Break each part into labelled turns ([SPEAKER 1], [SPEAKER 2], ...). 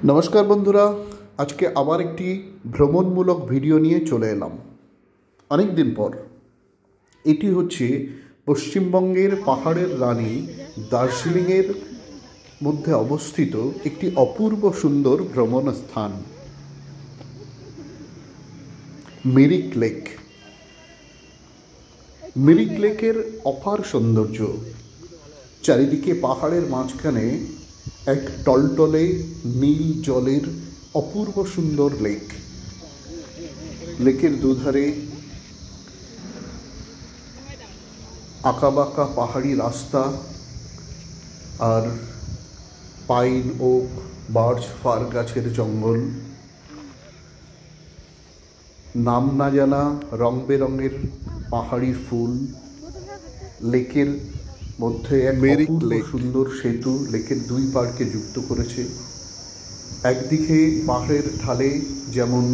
[SPEAKER 1] নমস্কার বন্ধুরা, আজকে আবার একটি ভ্রমণমূলক ভিডিও নিয়ে চলে এলাম অনেক দিন পর। এটি হচ্ছে পশ্চিমবঙ্গের পাহাড়ের রানী দার্জিলিংয়ের মধ্যে অবস্থিত একটি অপূর্ব সুন্দর ভ্রমণ স্থান মিরিক লেক। মিরিক লেকের অপার সৌন্দর্য, চারিদিকে পাহাড়ের মাঝখানে এক টলটলে নীল জলের অপূর্ব সুন্দর লেক। লেকের দুধারে আঁকাবাঁকা পাহাড়ি রাস্তা আর পাইন ওক বার্চ ফার গাছের জঙ্গল, নাম না জানা রং বেরঙের পাহাড়ি ফুল। লেকের মধ্যে এক অপূর্ব সুন্দর সেতু লেকের দুই পাড়কে যুক্ত করেছে। একদিকে পাহাড়ের ঢালে যেমন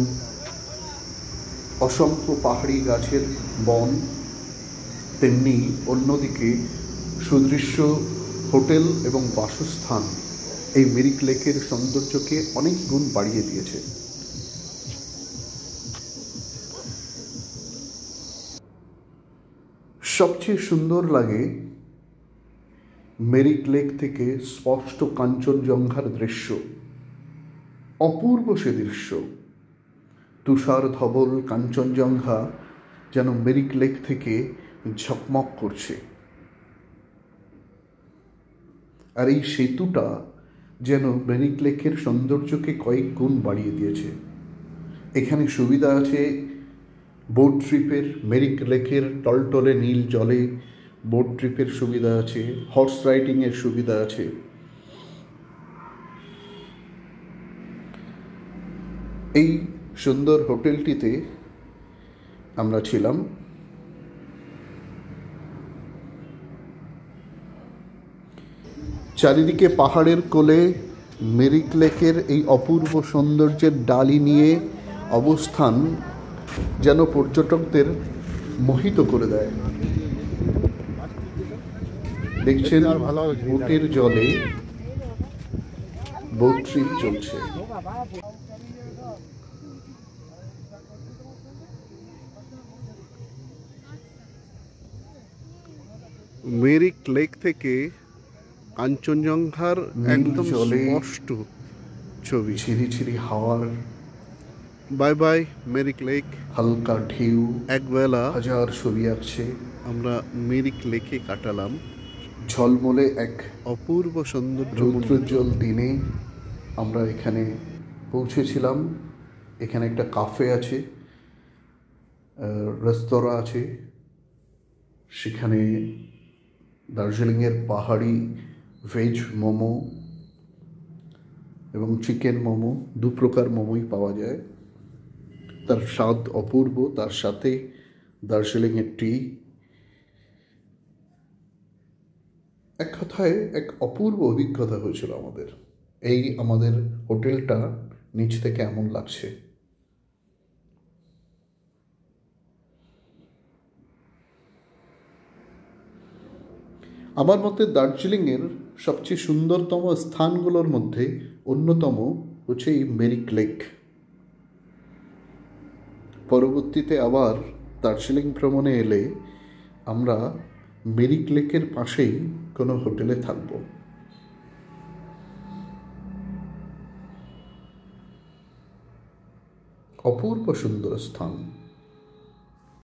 [SPEAKER 1] অসংখ্য পাহাড়ি গাছের বন, তেমনি অন্যদিকে সুদৃশ্য হোটেল এবং বাসস্থান এই মিরিক লেকের সৌন্দর্যকে অনেক গুণ বাড়িয়ে দিয়েছে। সবচেয়ে সুন্দর লাগে মিরিক লেক থেকে স্পষ্ট কাঞ্চনজঙ্ঘার দৃশ্য। অপূর্ব সে দৃশ্য, তুষার ধবল কাঞ্চনজঙ্ঘা যেন মিরিক লেক থেকে ঝকমক করছে। আর এই সেতুটা যেন মিরিক লেকের সৌন্দর্যকে কয়েক গুণ বাড়িয়ে দিয়েছে। এখানে সুবিধা আছে বোট ট্রিপের, মিরিক লেকের টলটলে নীল জলে বোট ট্রিপের সুবিধা আছে, হর্স রাইডিংয়ের সুবিধা আছে। এই সুন্দর হোটেলটিতে আমরা ছিলাম। চারিদিকে পাহাড়ের কোলে মিরিক লেকের এই অপূর্ব সৌন্দর্যের ডালি নিয়ে অবস্থান যেন পর্যটকদের মোহিত করে দেয়। দেখছেন বোটের জলে বোট ট্রিপ চলছে।
[SPEAKER 2] মিরিক লেক থেকে কাঞ্চনজঙ্ঘার একদম স্পষ্ট ছবি,
[SPEAKER 1] ছিরি ছিরি হাওয়ার,
[SPEAKER 2] বাই বাই মিরিক লেক,
[SPEAKER 1] হালকা ঢেউ,
[SPEAKER 2] একবেলা
[SPEAKER 1] হাজার ছবি আঁকছে।
[SPEAKER 2] আমরা মিরিক লেকে কাটালাম
[SPEAKER 1] ঝলমলে এক
[SPEAKER 2] অপূর্ব সৌন্দর্য।
[SPEAKER 1] রৌদ্রোজ্জ্বল দিনে আমরা এখানে পৌঁছেছিলাম। এখানে একটা কাফে আছে, রেস্তোরাঁ আছে। সেখানে দার্জিলিংয়ের পাহাড়ি ভেজ মোমো এবং চিকেন মোমো, দু প্রকার মোমোই পাওয়া যায়। তার স্বাদ অপূর্ব, তার সাথে দার্জিলিংয়ের টি। এক কথায় এক অপূর্ব অভিজ্ঞতা হয়েছিল আমাদের। এই আমাদের হোটেলটা নিচ থেকে এমন লাগছে। আমার মতে দার্জিলিংয়ের সবচেয়ে সুন্দরতম স্থানগুলোর মধ্যে অন্যতম হচ্ছে এই মিরিক লেক। পরবর্তীতে আবার দার্জিলিং ভ্রমণে এলে আমরা মিরিক লেকের পাশেই কোনো হোটেলে থাকব। অপূর্ব সুন্দর স্থান।